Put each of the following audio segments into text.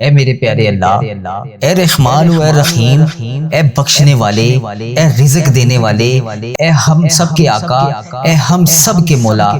اے میرے پیارے اللہ، اے رحمان و اے رحیم، اے بخشنے والے، اے رزق دینے والے، اے ہم سب کے آقا، اے ہم سب کے مولا،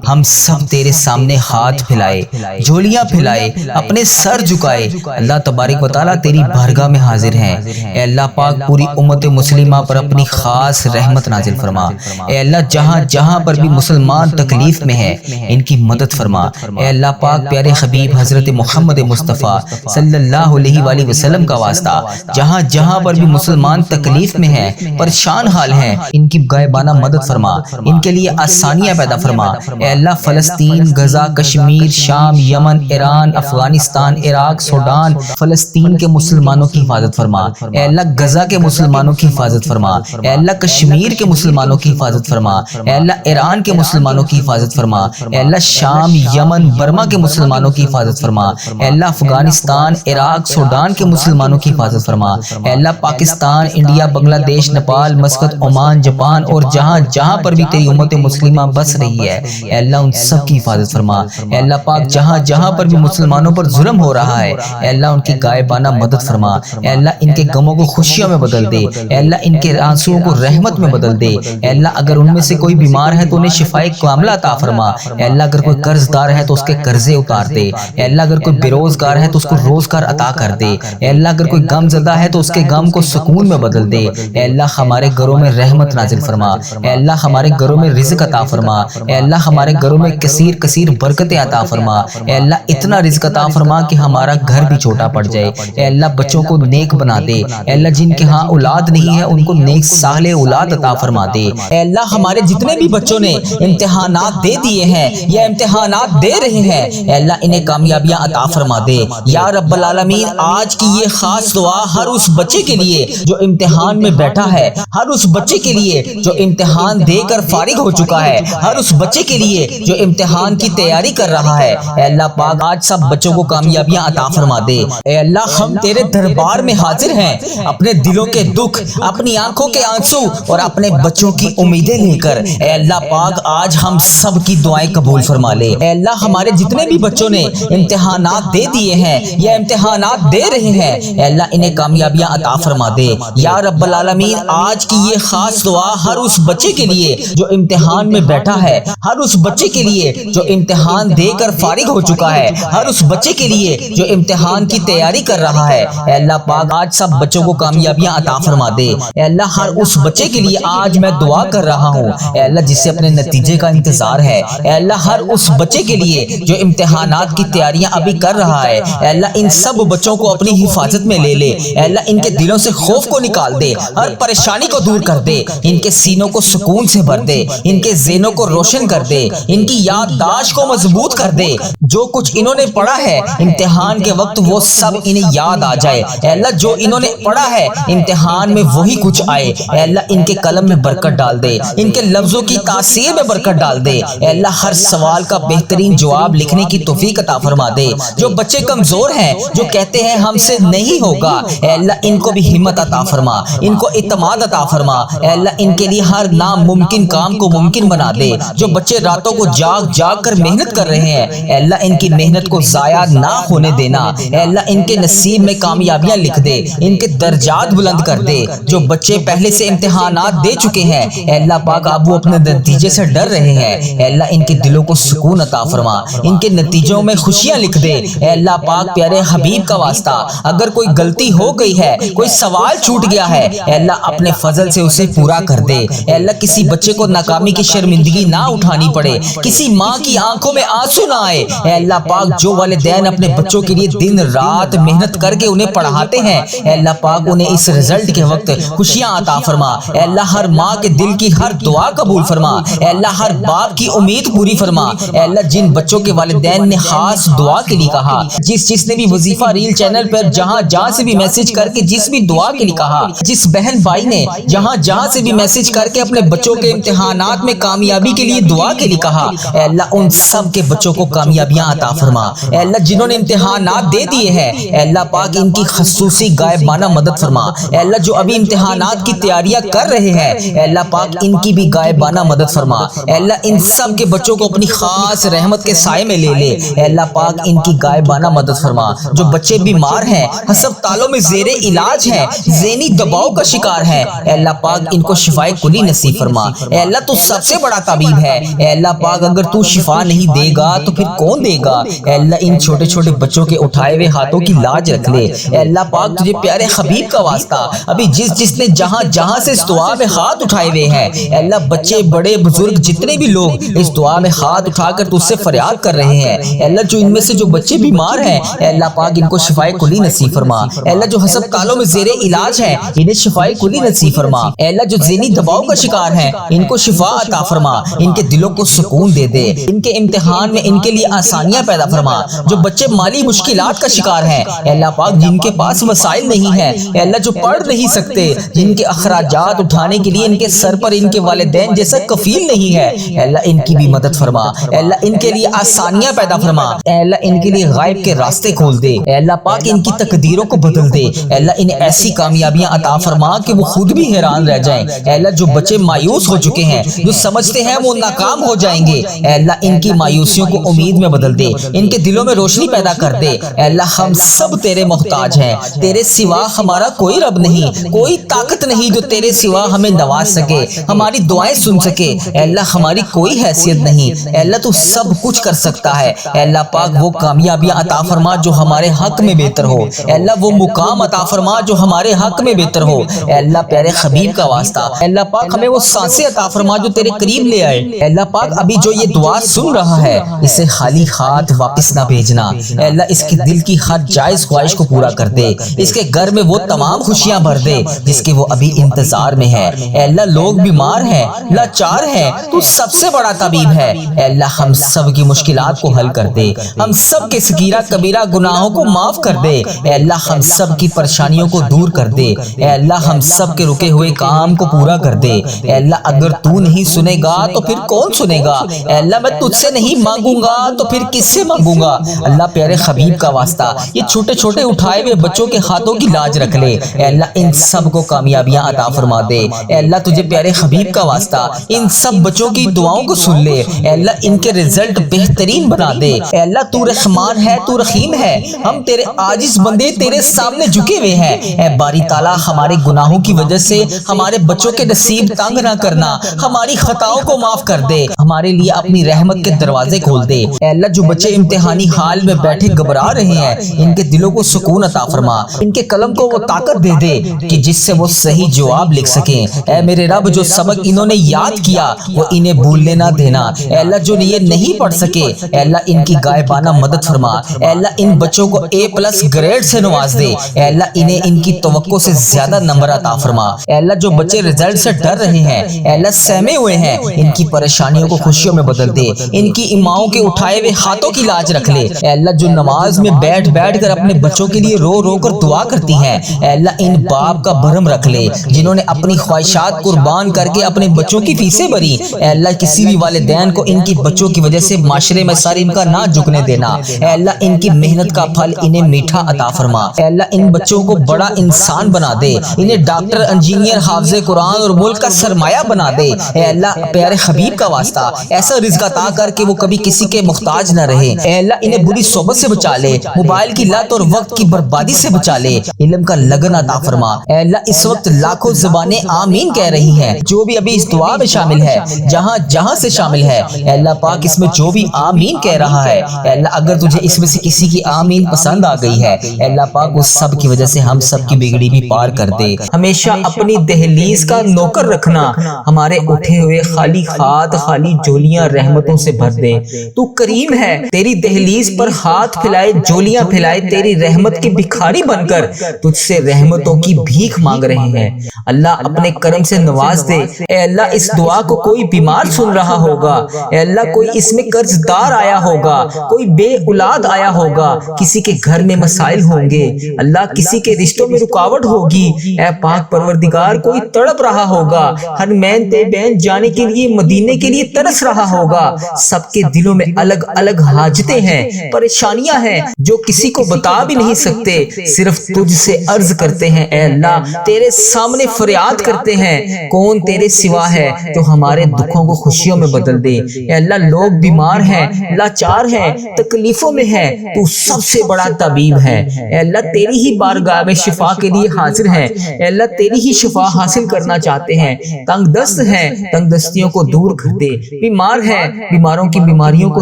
ہم سب تیرے سامنے ہاتھ پھیلائے، جھولیاں پھیلائے، اپنے سر جھکائے اللہ تبارک و تعالیٰ تیری بارگاہ میں حاضر ہیں۔ اے اللہ پاک پوری امت مسلمہ پر اپنی خاص رحمت نازل فرما۔ اے اللہ جہاں جہاں پر بھی مسلمان تکلیف میں ہے ان کی مدد فرما۔ اے اللہ پاک پیارے حبیب حضرت محمد مصطفیٰ صلی اللہ علیہ وآلہ وسلم کا واسطہ جہاں جہاں پر بھی مسلمان تکلیف میں ہیں، پریشان حال ہیں، ان کی غائبانہ مدد فرما، ان کے لیے آسانیاں پیدا فرما۔ اے اللہ فلسطین، غزہ، کشمیر، شام، یمن، ایران، افغانستان، عراق، سوڈان، فلسطین کے مسلمانوں کی حفاظت فرما۔ اے اللہ غزہ کے مسلمانوں کی حفاظت فرما۔ اے اللہ کشمیر کے مسلمانوں کی حفاظت فرما۔ اے اللہ ایران کے مسلمانوں کی حفاظت فرما۔ اے اللہ شام، یمن، برما کے مسلمانوں کی حفاظت فرما۔ اے اللہ افغانستان، عراق، سوڈان کے مسلمانوں کی حفاظت فرما۔ اے اللہ پاکستان، انڈیا، بنگلہ دیش، نیپال، مسقط، عمان، جاپان اور جہاں جہاں پر بھی تیری امت مسلمہ بس رہی ہے، اے اللہ ان سب کی حفاظت فرما۔ اے اللہ پاک جہاں جہاں پر بھی مسلمانوں پر ظلم ہو رہا ہے، اے اللہ ان کی غائبانہ مدد فرما۔ اے اللہ ان کے غموں کو خوشیوں میں بدل دے۔ اے اللہ ان کے آنسوؤں کو رحمت میں بدل دے۔ اے اللہ اگر ان میں سے کوئی بیمار ہے تو انہیں شفائے کاملہ عطا فرما۔ اے اللہ اگر کوئی قرض دار ہے تو اس کے قرضے اتار دے۔ اے اللہ اگر کوئی بے روزگار ہے تو اس کو روزگار عطا کر دے۔ اے اللہ اگر کوئی غم زدہ ہے تو اس کے غم کو سکون میں بدل دے۔ اے اللہ ہمارے گھروں میں رحمت نازل فرما۔ اے اللہ ہمارے گھروں میں رزق عطا فرما۔ اے اللہ ہمارے گھروں میں کثیر کثیر برکتیں عطا فرما۔ اے اللہ اتنا رزق عطا فرما کہ ہمارا گھر بھی چھوٹا پڑ جائے۔ اے اللہ بچوں کو نیک بنا دے۔ اے اللہ جن کے ہاں اولاد نہیں ہے ان کو نیک صالح اولاد عطا فرما دے۔ اے اللہ ہمارے جتنے بھی بچوں نے امتحانات دے دیے ہیں یا امتحانات دے رہے ہیں، اے اللہ انہیں کامیابیاں عطا فرما دے۔ یا رب العالمین آج کی یہ خاص دعا ہر اس بچے کے لیے جو امتحان میں بیٹھا ہے، ہر اس بچے کے لیے جو امتحان دے کر فارغ ہو چکا ہے، ہر اس بچے کے لیے جو امتحان کی تیاری کر رہا ہے، اے اللہ پاک آج سب بچوں کو کامیابیاں عطا فرما دے۔ اے اللہ ہم تیرے دربار میں حاضر ہیں اپنے دلوں کے دکھ، اپنی آنکھوں کے آنسو اور اپنے بچوں کی امیدیں لے کر، اے اللہ پاک آج ہم سب کی دعائیں قبول فرما لے۔ اے اللہ ہمارے جتنے بھی بچوں نے امتحانات دے دیے ہیں یا امتحانات دے رہے ہیں، اے اللہ انہیں کامیابیاں عطا فرما دے۔ یا رب العالمین آج کی یہ خاص دعا ہر اس بچے کے لیے جو امتحان میں بیٹھا ہے، ہر اس بچے کے لیے جو امتحان دے کر فارغ ہو چکا ہے، ہر اس بچے کے لیے جو امتحان کی تیاری کر رہا ہے، اے اللہ پاک آج سب بچوں کو کامیابیاں عطا فرما دے۔ اے اللہ ہر اس بچے کے لیے آج میں دعا کر رہا ہوں، اے اللہ جسے اپنے نتیجے کا انتظار ہے، اے اللہ ہر اس بچے کے لیے جو امتحانات کی تیاریاں ابھی کر رہا ہے، اے اللہ ان سب بچوں کو اپنی حفاظت میں لے لے۔ اے اللہ ان کے دلوں سے خوف کو نکال دے، ہر پریشانی کو دور کر دے، ان کے سینوں کو سکون سے بھر دے، ان کے ذہنوں کو روشن کر دے، ان کی یادداشت کو مضبوط کر دے۔ جو کچھ انہوں نے پڑھا ہے امتحان کے وقت وہ سب انہیں یاد آ جائے۔ اے اللہ جو انہوں نے پڑھا ہے امتحان میں وہی کچھ آئے۔ اے اللہ ان کے قلم میں برکت ڈال دے، ان کے لفظوں کی تاثیر میں برکت ڈال دے۔ اے اللہ ہر سوال کا بہترین جواب لکھنے کی توفیق عطا فرما دے۔ جو بچے کمزور ہیں، جو کہتے ہیں ہم سے نہیں ہوگا، اے اللہ ان کو بھی ہمت عطا فرما، ان کو اعتماد عطا فرما۔ اے اللہ ان کے لیے ہر ناممکن کام کو ممکن بنا دے۔ جو بچے راتوں کو جاگ جاگ کر محنت کر رہے ہیں، اے اللہ ان کی محنت کو ضائع نہ ہونے دینا۔ اے اللہ ان کے نصیب میں کامیابیاں لکھ دے، ان کے درجات بلند کر دے۔ جو بچے پہلے سے امتحانات دے چکے ہیں، اے اللہ پاک اب وہ اپنے نتیجے سے ڈر رہے ہیں، اے اللہ ان کے دلوں کو سکون عطا فرما، ان کے نتیجوں میں خوشیاں لکھ دے۔ اے اللہ پاک پیارے حبیب کا واسطہ اگر کوئی غلطی ہو گئی ہے، کوئی سوال چھوٹ گیا ہے، اے اللہ اپنے فضل سے اسے پورا کر دے۔ اے اللہ کسی بچے کو ناکامی کی شرمندگی نہ اٹھانی پڑے، کسی ماں کی آنکھوں میں آنسو نہ آئے۔ اے اللہ پاک جو والدین اپنے بچوں کے لیے دن رات محنت کر کے انہیں پڑھاتے ہیں، اے اللہ پاک انہیں اس رزلٹ کے وقت خوشیاں عطا فرما۔ اے اللہ ہر ماں کے دل کی ہر دعا قبول فرما۔ اے اللہ ہر باپ کی امید پوری فرما۔ اے اللہ جن بچوں کے والدین نے خاص دعا کے لیے کہا، جس نے بھی وظیفہ ریل چینل پر جہاں جہاں سے بھی میسج کر کے جس بھی دعا کے لیے کہا، جس بہن بھائی نے جہاں جہاں سے بھی میسج کر کے اپنے بچوں کے امتحانات میں کامیابی کے لیے دعا کے لیے کہا، اے اللہ ان سب کے بچوں کو کامیابیاں عطا فرما۔ اے اللہ جنہوں نے امتحانات دے دیے ہیں، اے اللہ پاک ان کی خصوصی غائبانہ مدد فرما۔ اے اللہ جو ابھی امتحانات کی تیاریاں کر رہے ہیں، اے اللہ پاک ان کی بھی غائبانہ مدد فرما۔ اے اللہ ان سب کے بچوں کو اپنی خاص رحمت کے سائے میں لے لے۔ اے اللہ پاک ان کی غائبانہ مدد فرما۔ جو بچے بیمار ہیں، ہسپتالوں میں زیر علاج ہیں، ذہنی دباؤ کا شکار ہیں، اے اللہ پاک ان کو شفائے کلی نصیب فرما۔ اے اللہ تو سب سے بڑا طبیب ہے، اے اللہ پاک اگر تو شفا نہیں دے گا تو پھر کون دے گا؟ اے اللہ ان چھوٹے چھوٹے بچوں کے اٹھائے ہوئے ہاتھوں کی لاج رکھ لے۔ اے اللہ پاک تجھے پیارے حبیب کا واسطہ ابھی جس نے جہاں سے اس دعا میں ہاتھ اٹھائے ہوئے ہیں، اے اللہ بچے بڑے بزرگ جتنے بھی لوگ اس دعا میں ہاتھ اٹھا کر تجھ سے فریاد کر رہے ہیں، اے اللہ جو ان میں سے جو بچے بیمار ہیں، اے اللہ پاک ان کو شفائے کلی نصیب فرما۔ اے اللہ جو ہسپتالوں میں زیر علاج ہیں انہیں شفائے کلی نصیب فرما۔ اے اللہ جو ذہنی دباؤ کا شکار ہیں ان کو شفا عطا فرما، ان کے دلوں کو سکون دے دے، ان کے امتحان میں ان کے لیے آسانیاں پیدا فرما۔ جو بچے مالی مشکلات کا شکار ہیں، اے اللہ پاک جن کے پاس وسائل نہیں ہیں، اے اللہ جو پڑھ نہیں سکتے، جن کے اخراجات اٹھانے کے لیے ان کے سر پر ان کے والدین جیسا کفیل نہیں ہے، اے اللہ ان کی بھی مدد فرما۔ اے اللہ ان کے لیے آسانیاں پیدا فرما، اے اللہ ان کے لیے غائب کے راستے کھول دے، اے اللہ پاک ان کی تقدیروں کو بدل دے، اے اللہ انہیں ایسی کامیابیاں عطا فرما کہ وہ خود بھی حیران رہ جائیں۔ اے اللہ جو بچے مایوس ہو چکے ہیں، جو سمجھتے ہیں وہ ناکام ہو جائیں گے، اے اللہ ان کی مایوسیوں کو امید میں بدل دے، ان کے دلوں میں روشنی پیدا کر دے۔ اے اللہ ہم سب تیرے محتاج ہیں، تیرے سوا ہمارا کوئی رب نہیں، کوئی طاقت نہیں جو تیرے سوا ہمیں نواز سکے، ہماری دعائیں سن سکے۔ اے اللہ ہماری کوئی حیثیت نہیں، اے اللہ تو سب کچھ کر سکتا ہے۔ اے اللہ پاک وہ کامیابیاں عطا فرما جو ہمارے حق میں بہتر ہو، اے اللہ وہ مقام عطا فرما جو ہمارے حق میں بہتر ہو۔ اے اللہ پیارے حبیب کا واسطہ، اے اللہ پاک ہمیں وہ سانسیں عطا فرما جو تیرے قریب لے آئے۔ اے اللہ پاک ابھی جو یہ دعا سن رہا ہے اسے خالی ہاتھ واپس نہ بھیجنا، اے اللہ اس کے دل کی ہر جائز خواہش کو پورا کر دے، اس کے گھر میں وہ تمام خوشیاں بھر دے جس کے وہ ابھی انتظار میں ہے۔ اے اللہ لوگ بیمار ہیں، لاچار ہیں، تو سب سے بڑا طبیب ہے، اے اللہ ہم سب کی مشکلات کو حل کر دے، ہم سب کے صغیرہ کبیرہ گناہوں کو معاف کر دے، اے اللہ ہم سب کی پریشانیوں کو دور کر دے، اے اللہ ہم سب کے رکے ہوئے کام کو پورا کر دے۔ اے اللہ اگر تو نہیں سنے گا تو پھر کون سنے گا؟ اے اللہ میں تجھ سے نہیں مانگوں گا تو پھر کس سے مانگوں گا؟ اللہ پیارے حبیب کا واسطہ یہ چھوٹے چھوٹے اٹھائے ہوئے بچوں کے ہاتھوں کی لاج رکھ لے، اے اللہ ان سب کو کامیابیاں عطا فرما دے۔ اے اللہ تجھے پیارے حبیب کا واسطہ ان سب بچوں کی دعاؤں کو سن لے، اے اللہ ان کے رزلٹ بہترین بنا دے۔ اے اللہ تو رحمان ہے، تو رحیم ہے، ہم تیرے عاجز بندے تیرے سامنے جھکے ہوئے ہیں، اے باری تعالیٰ ہمارے گناہوں کی وجہ سے ہمارے بچوں کے نصیب تنگ نہ کرنا، ہماری خطاؤں کو معاف کر دے، ہمارے لیے اپنی رحمت کے دروازے کھول دے۔ اے اللہ جو بچے امتحانی حال میں بیٹھے گھبرا رہے ہیں ان کے دلوں کو سکون عطا فرما، ان کے قلم کو وہ طاقت دے دے کہ جس سے وہ صحیح جواب لکھ سکیں۔ اے میرے رب جو سبق انہوں نے یاد کیا وہ انہیں بھولنے نہ دینا، اے اللہ جو یہ نہیں پڑھ سکے اے اللہ ان کی غائبانہ مدد فرما، اے اللہ ان بچوں کو A+ گریڈ سے نواز دے، اے اللہ انہیں ان کی توقع سے زیادہ نمبر عطا فرما۔ اے اللہ جو بچے رزلٹ سے ڈر رہے ہیں اے اللہ سہمے ہوئے ہیں ان کی پریشانیوں کو خوشیوں میں بدل دے، ان کی اماؤں کے اٹھائے ہوئے ہاتھوں کی لاج رکھ لے۔ اے اللہ جو نماز میں بیٹھ کر اپنے بچوں کے لیے رو رو کر دعا کرتی ہیں اے اللہ ان باپ کا بھرم رکھ لے جنہوں نے اپنی خواہشات قربان کر کے اپنے بچوں کی فیسیں بھری، اے اللہ کسی بھی والدین کو ان کی بچوں کی وجہ سے معاشرے میں سر ان کا نہ جھکنے دینا، اے اللہ ان کی محنت کا پھل انہیں میٹھا عطا فرما، اے اللہ ان بچوں کو بڑا انسان بنا دے، انہیں ڈاکٹر، انجینئر، حافظ قرآن اور ملک کا سرمایہ بنا دے۔ اے اللہ پیارے حبیب کا واسطہ ایسا رزق عطا کر کے وہ کبھی کسی کے محتاج نہ رہے، اے اللہ انہیں بری صحبت سے بچا لے، موبائل کی لت اور وقت کی بربادی سے بچا لے، علم کا لگن عطا فرما۔ اے اللہ اس وقت لاکھوں زبانیں آمین کہہ رہی ہیں، جو بھی ابھی اس دعا میں شامل ہے، جہاں سے شامل ہے، اے اللہ پاک اس میں جو بھی آمین کہہ رہا ہے اے اللہ اگر تجھے اس میں سے کسی کی آمین پسند آ گئی ہے اے اللہ پاک اس سب کی وجہ سے ہم سب کی بگڑی بھی پار کر دے۔ ہمیشہ اپنی دہلیز کا نوکر رکھنا، ہمارے اٹھے ہوئے خالی ہاتھ، خالی جولیاں رحمتوں سے بھر دے۔ تو کریم ہے، تیری دہلیز پر ہاتھ پھیلائے، جولیاں پھیلائے، تیری رحمت کے بھکاری بن کر تجھ سے رحمتوں کی بھیک مانگ رہے ہیں۔ اللہ اپنے کرم سے نواز دے۔ اے اللہ اس دعا کو کوئی بیمار سن رہا ہوگا، اے اللہ کوئی اس میں قرض دار آیا ہوگا، کوئی بے اولاد آیا ہوگا، کسی کے گھر میں مسائل ہوں گے، اللہ کسی کے رشتوں میں رکاوٹ ہوگی، اے پاک پروردگار کوئی تڑپ رہا ہوگا، حرمین طیبین جانے کے لیے، مدینے کے لیے ترس رہا ہوگا، سب کے دلوں میں الگ الگ حاجتیں ہیں، پریشانیاں ہیں جو کسی کو بتا بھی نہیں سکتے، صرف تجھ سے عرض کرتے ہیں اے اللہ، تیرے سامنے فریاد کرتے ہیں، کون تیرے سوا ہے جو ہمارے دکھوں کو خوشیوں میں بدل دے۔ اے اللہ لوگ بیمار ہیں، لاچار ہیں، تکلیفوں میں ہیں، تو سب سے بڑا طبیب ہے۔ اے اللہ تیری ہی بارگاہ میں شفا کے لیے حاضر ہیں۔ اے اللہ تیری ہی شفا حاصل کرنا چاہتے ہیں۔ تنگ دست ہیں، تنگ دستیوں کو دور کر دے۔ بیمار ہیں، بیماروں کی بیماریوں کو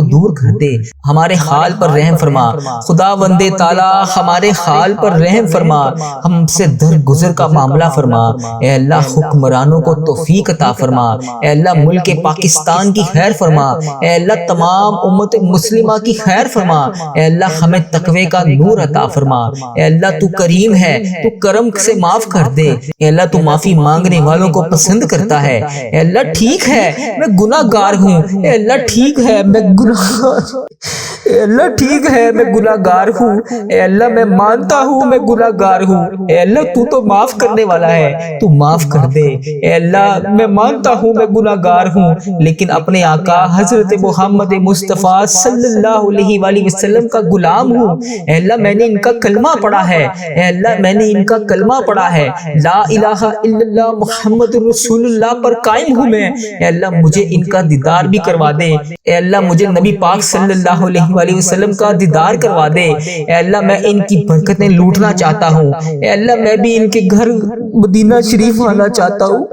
دور کر دے۔ ہمارے حال پر رحم فرما خدا وندے تعالی، ہمارے حال پر رحم فرما، ہم سے درگزر کا معاملہ فرما۔ اے اللہ حکمرانوں کو توفیق عطا فرما۔ اے اللہ ملک پاکستان کی خیر فرما۔ اے اللہ تمام امت مسلمہ کی خیر فرما۔ اے اللہ ہمیں تقوی کا نور عطا فرما۔ اے اللہ تو کریم ہے، تو کرم سے معاف کر دے۔ اے اللہ تو معافی مانگنے والوں کو پسند کرتا ہے۔ اے اللہ ٹھیک ہے میں گناہ گار ہوں، اے اللہ ٹھیک ہے میں گناہ اے اللہ ٹھیک ہے میں گناہ گار ہوں، اے اللہ میں مانتا ہوں میں گناہ گار ہوں۔ اے اللہ تو تو معاف کرنے والا ہے، تو معاف کر دے۔ اے اللہ میں مانتا ہوں میں گناہ گار ہوں، لیکن اپنے آقا حضرت محمد مصطفیٰ صلی اللہ علیہ وآلہ وسلم کا غلام ہوں۔ اے اللہ میں نے ان کا کلمہ پڑھا ہے، اے اللہ میں نے ان کا کلمہ پڑھا ہے، لا الہ الا اللہ محمد رسول اللہ پر قائم ہوں میں۔ اے اللہ مجھے ان کا دیدار بھی کروا دے۔ اے اللہ مجھے نبی پاک صلی اللہ علیہ وآلہ وسلم کا دیدار کروا دے۔ اے اللہ میں ان کی برکتیں لوٹنا چاہتا ہوں۔ اے اللہ میں بھی ان کے گھر مدینہ شریف آنا چاہتا ہوں۔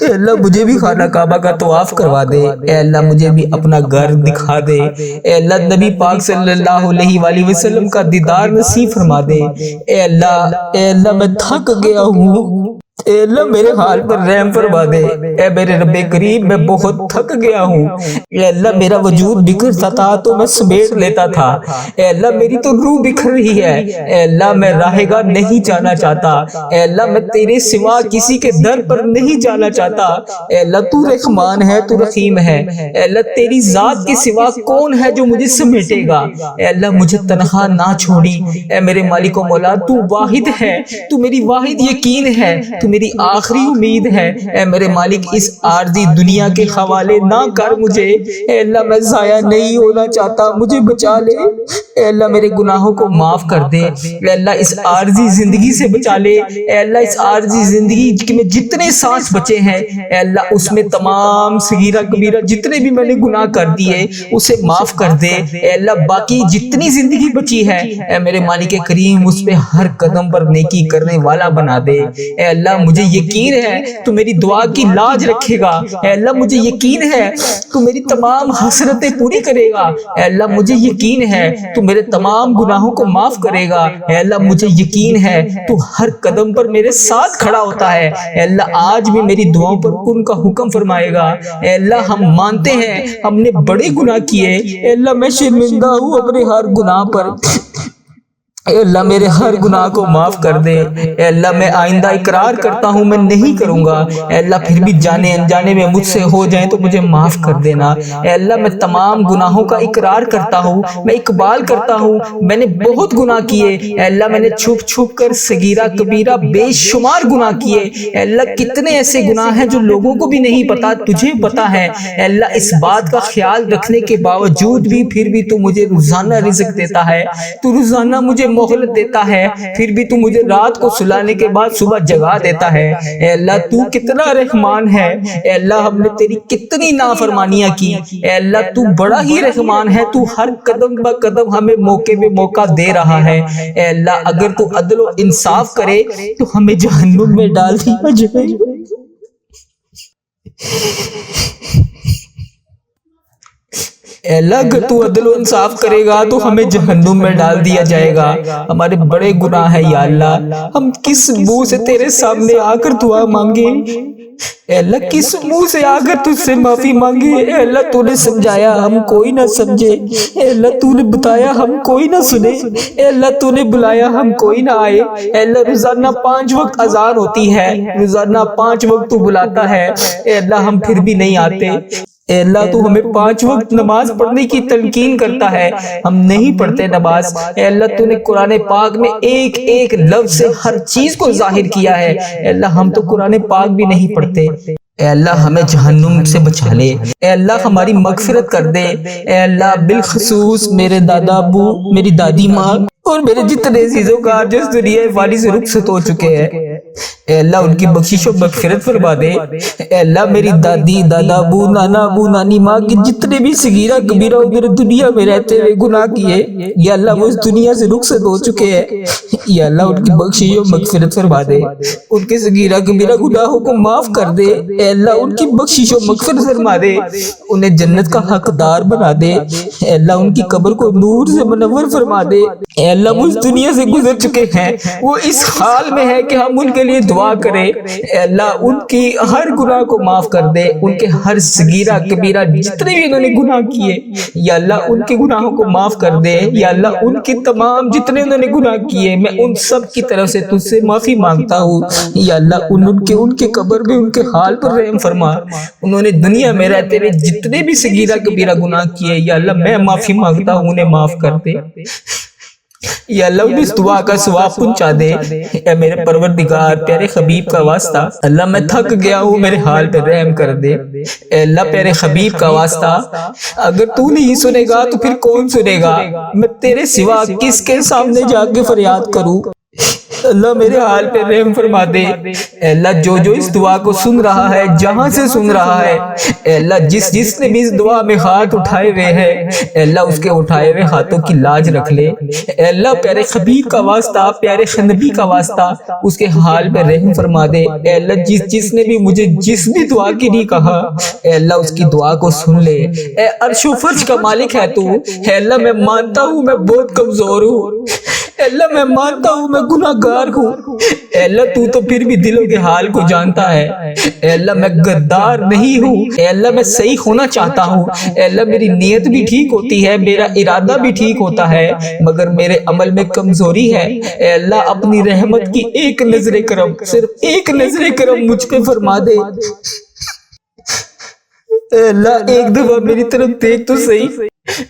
اے اللہ مجھے بھی خانہ کعبہ کا طواف کروا دے۔ اے اللہ مجھے بھی اپنا گھر دکھا دے۔ اے اللہ نبی پاک صلی اللہ علیہ وآلہ وسلم کا دیدار نصیب فرما دے۔ اے اللہ میں تھک گیا ہوں، اے اللہ میرے حال پر رحم فرما دے۔ اے میرے رب کریم میں بہت تھک گیا ہوں۔ اے اللہ میرا وجود بکھرتا تھا تو میں سمیٹ لیتا تھا، اے اللہ میری تو روح بکھر رہی ہے۔ اے اللہ میں راہ گاہ نہیں جانا چاہتا، اے اللہ میں تیرے سوا کسی کے در پر نہیں جانا چاہتا۔ اے اللہ تو رحمان ہے، تو رحیم ہے۔ اے اللہ تیری ذات کے سوا کون ہے جو مجھے سمیٹے گا؟ اے اللہ مجھے تنہا نہ چھوڑی۔ اے میرے مالک و مولا تو واحد ہے، تو میری واحد یقین ہے، تو میری آخری امید ہے۔ اے میرے مالک اس عارضی دنیا کے حوالے نہ کر مجھے، اے اللہ میں ضائع نہیں ہونا چاہتا، مجھے بچا لے۔ اے اللہ میرے گناہوں کو معاف کر دے۔ اے اللہ اس عارضی زندگی سے بچا لے۔ اے اللہ اس عارضی زندگی میں جتنے سانس بچے ہیں، اے اللہ اس میں تمام صغیرہ کبیرہ جتنے بھی میں نے گناہ کر دیے اسے معاف کر دے۔ اے اللہ باقی جتنی زندگی بچی ہے اے میرے مالک کریم اس پہ ہر قدم پر نیکی کرنے والا بنا دے۔ اے اللہ مجھے یقین ہے تو میری دعا کی لاج رکھے گا۔ اے اللہ مجھے یقین ہے تو میری تمام حسرتیں پوری کرے گا۔ اے اللہ مجھے یقین ہے تو میرے تمام گناہوں کو معاف کرے گا۔ اے اللہ مجھے یقین ہے تو ہر قدم پر میرے ساتھ کھڑا ہوتا ہے۔ اے اللہ آج بھی میری دعاؤں پر کن کا حکم فرمائے گا۔ اے اللہ ہم مانتے ہیں ہم نے بڑے گناہ کیے، اے اللہ میں شرمندہ ہوں اپنے ہر گناہ پر، اے اللہ میرے ہر گناہ کو معاف کر دے۔ اے اللہ میں آئندہ اقرار کرتا ہوں میں نہیں کروں گا، اے اللہ پھر بھی جانے انجانے میں مجھ سے ہو جائیں تو مجھے معاف کر دینا۔ اے اللہ میں تمام گناہوں کا اقرار کرتا ہوں، میں اقبال کرتا ہوں میں نے بہت گناہ کیے۔ اے اللہ میں نے چھپ چھپ کر صغیرہ کبیرہ بے شمار گناہ کیے۔ اے اللہ کتنے ایسے گناہ ہیں جو لوگوں کو بھی نہیں پتا، تجھے پتا ہے۔ اے اللہ اس بات کا خیال رکھنے کے باوجود بھی پھر بھی تو مجھے روزانہ رزق دیتا ہے، تو روزانہ مجھے مہلت دیتا ہے، پھر بھی تو مجھے رات کو سلانے کے بعد صبح جگا دیتا ہے۔ اے اللہ تو کتنا رحمان ہے۔ اے اللہ ہم نے تیری کتنی نافرمانیاں کی، اے اللہ تو بڑا ہی رحمان ہے، تو ہر قدم بہ قدم ہمیں موقع پہ موقع دے رہا ہے۔ اے اللہ اگر تو عدل و انصاف کرے تو ہمیں جہنم میں ڈال دیا جائے۔ اے اللہ اگر تو عدل و انصاف کرے گا تو ہمیں جہنم میں ڈال دیا جائے گا۔ ہمارے بڑے گناہ ہیں یا اللہ، ہم کس منہ سے تیرے سامنے آ کر دعا مانگے؟ اے اللہ کس منہ سے آ کر تجھ سے معافی مانگے؟ اے اللہ تو نے سمجھایا ہم کوئی نہ سمجھے، اے اللہ تو نے بتایا ہم کوئی نہ سنے، اے اللہ تو نے بلایا ہم کوئی نہ آئے۔ اے اللہ روزانہ 5 وقت اذان ہوتی ہے، روزانہ 5 وقت تو بلاتا ہے، اے اللہ ہم پھر بھی نہیں آتے۔ اے اللہ تو ہمیں 5 وقت نماز پڑھنے کی تلقین کرتا ہے، ہم نہیں پڑھتے نماز۔ اے اللہ تو نے قرآن پاک میں ایک ایک لفظ سے ہر چیز کو ظاہر کیا ہے، اے اللہ ہم تو قرآن پاک بھی نہیں پڑھتے۔ اے اللہ ہمیں جہنم سے بچا لے، اے اللہ ہماری مغفرت کر دے۔ اے اللہ بالخصوص میرے دادا ابو، میری دادی ماں اور میرے جتنے عزیز و کار جو اس دنیا فانی سے رخصت ہو چکے ہیں، اے اللہ ان کی بخشش و مغفرت فرما دے۔ اے اللہ میری دادی، دادا ابو، نانا ابو، نانی ماں کے جتنے بھی صغیرہ کبیرہ ادھر دنیا میں رہتے ہوئے گناہ کیے، یا اللہ وہ اس دنیا سے رخصت ہو چکے ہیں، یا اللہ ان کی بخشش و مغفرت فرما دے، ان کے صغیرہ کبیرہ گناہوں کو معاف کر دے۔ اے اللہ ان کی بخشش و مغفرت فرما دے، انہیں جنت کا حقدار بنا دے۔ اے اللہ ان کی قبر کو نور سے منور فرما دے۔ اے اللہ وہ اس دنیا سے گزر چکے ہیں، وہ اس حال میں ہے کہ ہم ان کے لیے دعا کریں۔ اے اللہ ان کی ہر گناہ کو معاف کر دے، ان کے ہر صغیرہ کبیرہ جتنے بھی انہوں نے گناہ کیے، یا اللہ ان کے گناہوں کو معاف کر دے۔ یا اللہ ان کے تمام جتنے انہوں نے گناہ کیے، میں ان سب کی طرف سے تجھ سے معافی مانگتا ہوں۔ یا اللہ ان کے قبر میں ان کے حال پر رحم فرما۔ انہوں نے دنیا میں رہتے ہوئے جتنے بھی صغیرہ کبیرہ گناہ کیے، یا اللہ میں معافی مانگتا ہوں، انہیں معاف کر دے۔ یا اللہ انہیں اس دعا کا ثواب پہنچا دے۔ اے میرے پروردگار، پیارے حبیب کا واسطہ، اللہ میں تھک گیا ہوں، میرے حال پہ رحم کر دے۔ اے اللہ پیارے حبیب کا واسطہ، اگر تو نہیں سنے گا تو پھر کون سنے گا؟ میں تیرے سوا کس کے سامنے جا کے فریاد کروں؟ اللہ میرے حال پہ رحم فرما دے۔ اے اللہ جو اس دعا کو سن رہا ہے، جہاں سے سن رہا ہے، اے اللہ جس نے بھی اس دعا میں ہاتھ اٹھائے ہوئے ہیں، اے اللہ اس کے اٹھائے ہوئے ہاتھوں کی لاج رکھ لے۔ اے اللہ پیارے حبیب کا واسطہ، پیارے نبی کا واسطہ، اس کے حال پہ رحم فرما دے۔ اے اللہ جس نے بھی مجھے جس بھی دعا کی نہیں کہا، اے اللہ اس کی دعا کو سن لے۔ اے عرش و فرش کا مالک ہے تو، اے اللہ میں مانتا ہوں میں بہت کمزور ہوں، اے اللہ میں مانتا ہوں میں گناہ گار ہوں، اے اللہ تو پھر بھی دلوں کے حال کو جانتا ہے۔ اے اللہ میں غدار نہیں ہوں، اے اللہ میں صحیح ہونا چاہتا ہوں، اے اللہ میری نیت بھی ٹھیک ہوتی ہے، میرا ارادہ بھی ٹھیک ہوتا ہے، مگر میرے عمل میں کمزوری ہے۔ اے اللہ اپنی رحمت کی ایک نظر کرم، صرف ایک نظر کرم مجھ پہ فرما دے۔ اے اللہ ایک دفعہ میری طرف دیکھ تو صحیح،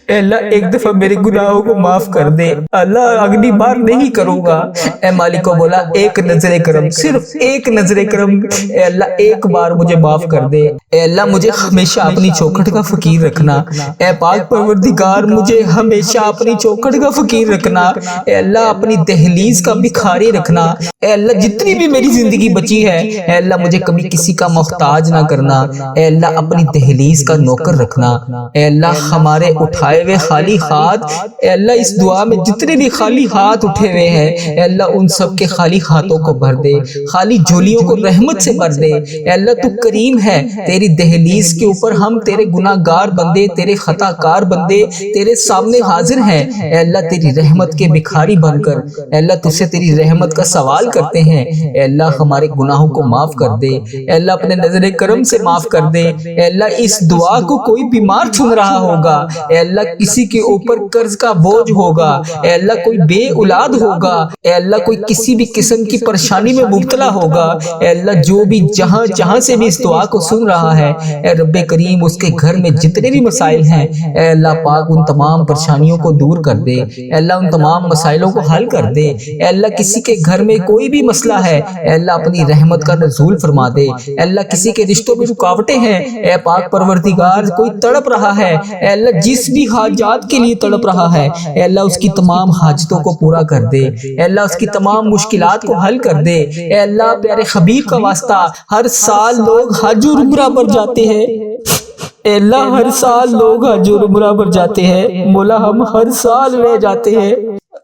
اے اللہ ایک دفعہ میرے گناہوں کو معاف کر دے۔ اللہ اگلی بار نہیں کروں گا۔ اے مالک کو بولا ایک نظر کرم، صرف ایک نظر کرم، اے اللہ ایک بار مجھے معاف کر دے۔ اے اللہ مجھے ہمیشہ اپنی چوکھٹ کا فقیر رکھنا۔ اے پاک پروردگار مجھے ہمیشہ اپنی چوکھٹ کا فقیر رکھنا۔ اے اللہ اپنی دہلیز کا بھکاری رکھنا۔ اے اللہ جتنی بھی میری زندگی بچی ہے، اے اللہ مجھے کبھی کسی کا محتاج نہ کرنا۔ اے اللہ اپنی دہلیز کا نوکر رکھنا۔ اے اللہ ہمارے اٹھائے ہوئے خالی ہاتھ، اے اللہ اس دعا میں جتنے بھی خالی ہاتھ اٹھے ہوئے ہیں، اے اللہ ان سب کے خالی ہاتھوں کو بھر دے، خالی جھولیوں کو رحمت سے بھر دے۔ اے اللہ تو کریم ہے، تیری دہلیز کے اوپر ہم تیرے گناہ گار بندے، تیرے خطا کار بندے تیرے سامنے حاضر ہیں۔ اے اللہ تیری رحمت کے بھکاری بن کر، اے اللہ تجھ سے تیری رحمت کا سوال کرتے ہیں۔ اے اللہ ہمارے گناہوں کو معاف کر دے، اے اللہ اپنے نظر کرم سے معاف کر دے۔ اے اللہ اس دعا کو کوئی بیمار سن رہا ہوگا، اے اللہ کسی کے اوپر قرض کا بوجھ ہوگا، اے اللہ کوئی بے اولاد ہوگا، اے اللہ کوئی کسی بھی قسم کی پریشانی میں مبتلا ہوگا، اے اللہ جو بھی جہاں سے بھی اس دعا کو سن رہا ہے، اے رب کریم اس کے گھر میں جتنے بھی مسائل ہیں، اے اللہ پاک ان تمام پریشانیوں کو دور کر دے، اے اللہ ان تمام مسائلوں کو حل کر دے۔ اے اللہ کسی کے گھر میں کوئی بھی مسئلہ ہے، اے اللہ اپنی رحمت کا نزول فرما دے۔ اے اللہ کسی کے رشتوں میں رکاوٹیں ہیں، اے پاک پروردگار کوئی تڑپ رہا ہے، اے اللہ جس بھی حاجات کے لیے تڑپ رہا ہے، اے اللہ اس کی تمام حاجتوں کو پورا کر دے، اے اللہ اس کی تمام مشکلات کو حل کر دے۔ اے اللہ پیارے حبیب کا واسطہ، ہر سال لوگ حج اور عمرہ پر جاتے ہیں، اے اللہ ہر سال لوگ حج اور عمرہ پر جاتے ہیں، مولا ہم ہر سال رہ جاتے ہیں،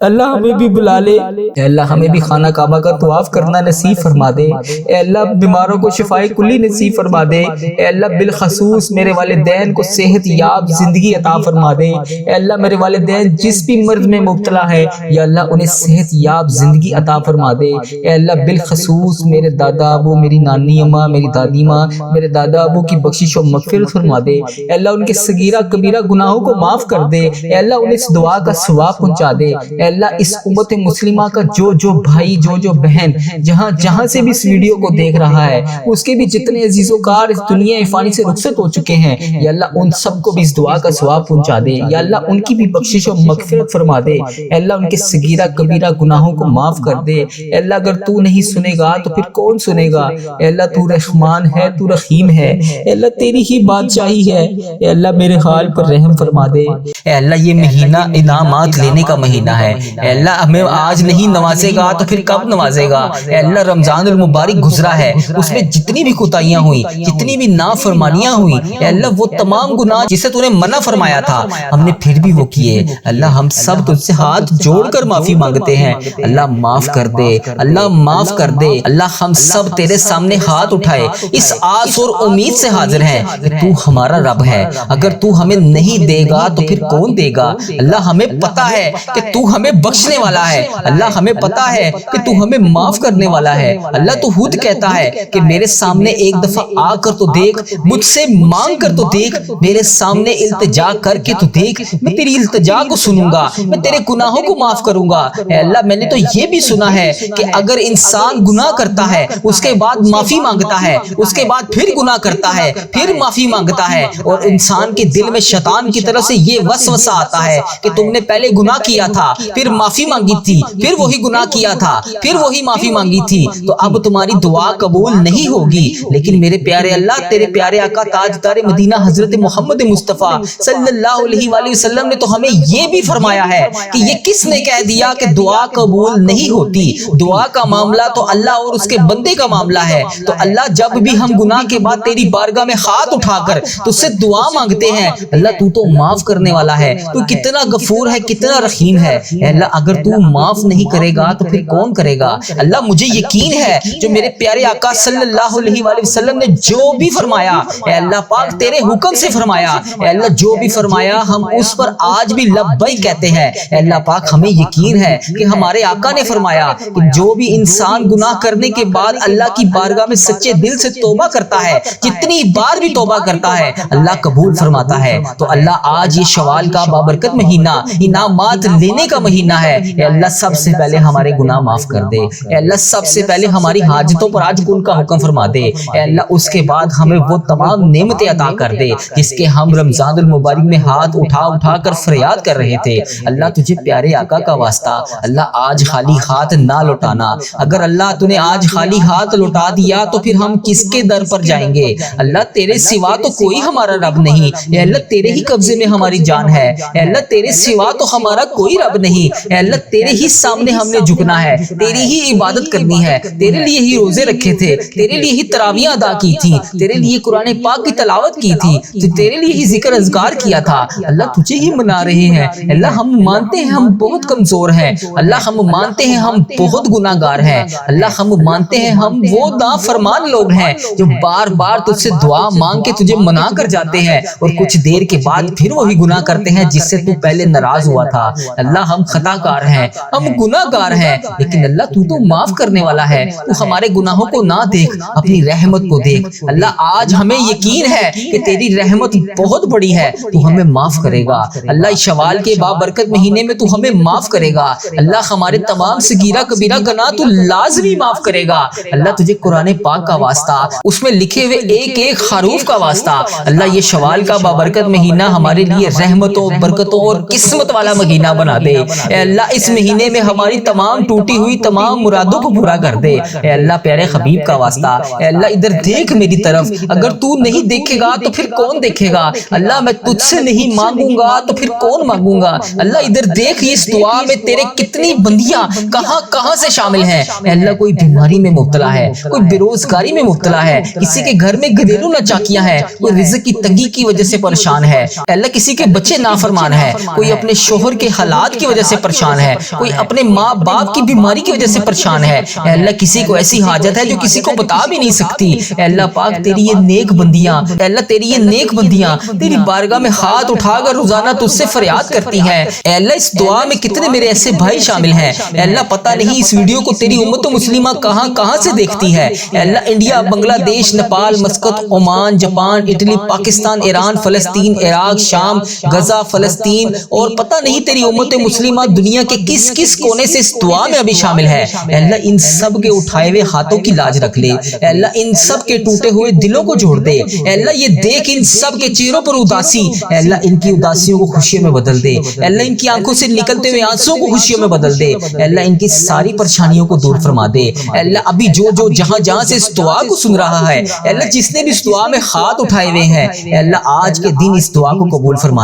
اللہ ہمیں بھی بلا لے۔ اے اللہ ہمیں بھی خانہ کعبہ کا طواف کرنا نصیب فرما دے، اے اللہ بیماروں کو شفائے کلی نصیب فرما دے، اے اللہ بالخصوص میرے والدین کو صحت یاب زندگی عطا فرما دے، اے اللہ میرے والدین جس بھی مرض میں مبتلا ہے، یا اللہ انہیں صحت یاب زندگی عطا فرما دے، اے اللہ بالخصوص میرے دادا ابو، میری نانی اماں، میری دادی ماں، میرے دادا ابو کی بخشش و مغفرت فرما دے، اے اللہ ان کے صغیرہ کبیرہ گناہوں کو معاف کر دے، اے اللہ انہیں اس دعا کا ثواب پہنچا دے۔ اے اللہ اس امت مسلمہ کا جو بھائی جو بہن جہاں سے بھی اس ویڈیو کو دیکھ رہا ہے، اس کے بھی جتنے عزیز و کار اس دنیا فانی سے رخصت ہو چکے ہیں، یا اللہ ان سب کو بھی اس دعا کا ثواب پہنچا دے، یا اللہ ان کی بھی بخشش و مغفرت فرما دے، اے اللہ ان کے صغیرہ کبیرہ گناہوں کو معاف کر دے۔ اے اللہ اگر تو نہیں سنے گا تو پھر کون سنے گا؟ اے اللہ تو رحمان ہے، تو رحیم ہے، اے اللہ تیری ہی بادشاہی ہے، اے اللہ میرے حال پر رحم فرما دے۔ اے اللہ یہ مہینہ انعامات لینے کا مہینہ ہے، اے اللہ ہمیں آج نہیں نوازے گا تو پھر کب نوازے گا؟ اے اللہ رمضان المبارک گزرا ہے، اس میں جتنی بھی کوتاہیاں ہوئی، جتنی بھی نافرمانیاں ہوئی، اے اللہ وہ تمام گناہ جسے تو نے منع فرمایا تھا ہم نے پھر بھی وہ کیے، اللہ ہم سب تجھ سے ہاتھ جوڑ کر معافی مانگتے ہیں، اللہ معاف کر دے، اللہ معاف کر دے، اللہ ہم سب تیرے سامنے ہاتھ اٹھائے اس آس اور امید سے حاضر ہیں کہ تو ہمارا رب ہے، اگر تو ہمیں نہیں دے گا تو پھر کون دے گا؟ اللہ ہمیں پتا ہے کہ تو ہمیں بخشنے والا ہے، اللہ ہمیں پتا ہے کہ تو ہمیں معاف کرنے والا ہے، اللہ تو خود کہتا ہے کہ میرے سامنے ایک دفعہ آ کر تو دیکھ، مجھ سے مانگ کر تو دیکھ، میرے سامنے التجا کر کے تو دیکھ، میں تیری التجا کو سنوں گا، میں تیرے گناہوں کو معاف کروں گا۔ اے اللہ میں نے تو یہ بھی سنا ہے کہ اگر انسان گناہ کرتا ہے اس کے بعد معافی مانگتا ہے، اس کے بعد پھر گناہ کرتا ہے، پھر معافی مانگتا ہے، اور انسان کے دل میں شیطان کی طرف سے یہ وسوسہ آتا ہے کہ تم نے پہلے گناہ کیا تھا، پھر معافی مانگی تھی، پھر وہی گناہ کیا تھا، پھر وہی معافی مانگی تھی، تو اب تمہاری دعا قبول نہیں ہوگی۔ لیکن میرے پیارے اللہ، تیرے پیارے آقا تاجدار مدینہ حضرت محمد مصطفیٰ صلی اللہ علیہ وآلہ وسلم نے تو ہمیں یہ بھی فرمایا ہے کہ یہ کس نے کہہ دیا کہ دعا قبول نہیں ہوتی؟ دعا کا معاملہ تو اللہ اور اس کے بندے کا معاملہ ہے، تو اللہ جب بھی ہم گناہ کے بعد تیری بارگاہ میں ہاتھ اٹھا کر تجھ سے دعا مانگتے ہیں، اللہ تو تو معاف کرنے والا ہے، تو کتنا غفور ہے، کتنا رحیم ہے۔ اے اللہ اگر تو معاف نہیں کرے گا تو پھر کون کرے گا؟ اللہ مجھے یقین ہے جو میرے پیارے آقا صلی اللہ علیہ وآلہ وسلم نے جو بھی فرمایا، اے اللہ پاک تیرے حکم سے فرمایا، اے اللہ جو بھی فرمایا ہم اس پر آج بھی لبیک کہتے ہیں۔ اے اللہ پاک ہمیں یقین ہے کہ ہمارے آقا نے فرمایا کہ جو بھی انسان گناہ کرنے کے بعد اللہ کی بارگاہ میں سچے دل سے توبہ کرتا ہے، جتنی بار بھی توبہ کرتا ہے اللہ قبول فرماتا ہے۔ تو اللہ آج یہ شوال کا بابرکت مہینہ انعامات لینے کا مہینہ ہے، اے اللہ سب سے پہلے ہمارے گناہ معاف کر دے، اے اللہ سب سے پہلے ہماری حاجتوں پر آج کل کا حکم فرما دے، اے اللہ اس کے بعد ہمیں وہ تمام نعمتیں عطا کر دے جس کے ہم رمضان المبارک میں ہاتھ اٹھا اٹھا کر فریاد کر رہے تھے۔ اللہ تجھے پیارے آقا کا واسطہ اللہ آج خالی ہاتھ نہ لوٹانا، اگر اللہ تو نے آج خالی ہاتھ لوٹا دیا تو پھر ہم کس کے در پر جائیں گے؟ اللہ تیرے سوا تو کوئی ہمارا رب نہیں، اے اللہ تیرے ہی قبضے میں ہماری جان ہے، اے اللہ تیرے سوا تو ہمارا کوئی رب نہیں، اے اللہ تیرے ہی سامنے ہم نے جھکنا ہے، تیری ہی عبادت کرنی ہے، تیرے لیے ہی روزے رکھے تھے، تیرے لیے ہی تراویحاں ادا کی تھی، تیرے لیے قرآن پاک کی تلاوت کی تھی، تیرے لیے ہی ذکر اذکار کیا تھا، اللہ تجھے ہی منا رہے ہیں۔ اللہ ہم مانتے ہیں ہم بہت کمزور ہیں، اللہ ہم مانتے ہیں ہم بہت گناہ گار ہیں، اللہ ہم مانتے ہیں ہم وہ نافرمان لوگ ہیں جو بار بار تجھ سے دعا مانگ کے تجھے منا کر جاتے ہیں اور کچھ دیر کے بعد پھر وہی گناہ کرتے ہیں جس سے تو پہلے ناراض ہوا تھا۔ اللہ ہم خطا کار ہیں، ہم گناہ گار ہیں، لیکن اللہ تو معاف کرنے والا ہے، تو ہمارے گناہوں کو نہ دیکھ، اپنی رحمت کو دیکھ۔ اللہ آج ہمیں یقین ہے کہ تیری رحمت بہت بڑی ہے، تو ہمیں معاف کرے گا۔ اللہ شوال کے بابرکت مہینے میں تو ہمیں معاف کرے گا، اللہ ہمارے تمام صغیرہ کبیرہ گناہ تو لازمی معاف کرے گا۔ اللہ تجھے قرآن پاک کا واسطہ، اس میں لکھے ہوئے ایک ایک حروف کا واسطہ، اللہ یہ شوال کا بابرکت مہینہ ہمارے لیے رحمتوں، برکتوں اور قسمت والا مہینہ بنا دے۔ اے اللہ اس مہینے میں ہماری تمام ٹوٹی ہوئی تمام مرادوں کو پورا کر دے۔ اے اللہ پیارے حبیب کا واسطہ، اے اللہ ادھر دیکھ میری طرف، اگر تو نہیں دیکھے گا تو پھر کون دیکھے گا؟ اللہ میں تجھ سے نہیں مانگوں گا تو پھر کون مانگوں گا؟ اللہ ادھر دیکھ اس دعا میں تیرے کتنی بندیاں کہاں کہاں سے شامل ہیں۔ اے اللہ کوئی بیماری میں مبتلا ہے، کوئی بے روزگاری میں مبتلا ہے، کسی کے گھر میں گھریلو ناچاکیاں ہیں، کوئی رزق کی تنگی کی وجہ سے پریشان ہے، اے اللہ کسی کے بچے نافرمان ہیں، کوئی اپنے شوہر کے حالات کی وجہ سے پریشان ہے، کوئی اپنے ماں باپ کی بیماری کی وجہ سے پریشان ہے، اے اللہ کسی کو ایسی حاجت ہے جو کسی کو بتا بھی نہیں سکتی۔ اے اللہ پاک تیری یہ نیک بندیاں، اے اللہ تیری یہ نیک بندیاں تیری بارگاہ میں ہاتھ اٹھا کر روزانہ تجھ سے فریاد کرتی ہیں۔ اے اللہ اس دعا میں کتنے میرے ایسے بھائی شامل ہیں، اے اللہ پتہ نہیں اس ویڈیو کو تیری امت مسلمہ کہاں کہاں سے دیکھتی ہے، اے اللہ انڈیا، بنگلہ دیش، Nepal, Muscat, Oman, Japan, Italy, Pakistan, Iran, فلسطین، عراق، شام، غزہ، فلسطین اور پتہ نہیں تیری امت مسلمہ دنیا کے کس کس کونے سے اس دعا میں ابھی شامل ہے۔ اے اللہ ان سب کے اٹھائے ہوئے ہاتھوں کی لاج رکھ لے، اے اللہ ان سب کے ٹوٹے ہوئے دلوں کو جوڑ دے، اے اللہ یہ دیکھ ان سب کے چہروں پر اداسی، اے اللہ ان کی اداسیوں کو خوشیوں میں بدل دے، اے اللہ ان کی آنکھوں سے نکلتے ہوئے آنسوں کو خوشیوں میں بدل دے، اے اللہ ان کی ساری پریشانیوں کو دور فرما دے۔ اے اللہ ابھی جو جو جہاں جہاں سے اس دعا کو سن رہا ہے، اے اللہ جس نے بھی اس دعا میں ہاتھ اٹھائے ہوئے ہیں، اے اللہ آج کے دن اس دعا کو قبول فرما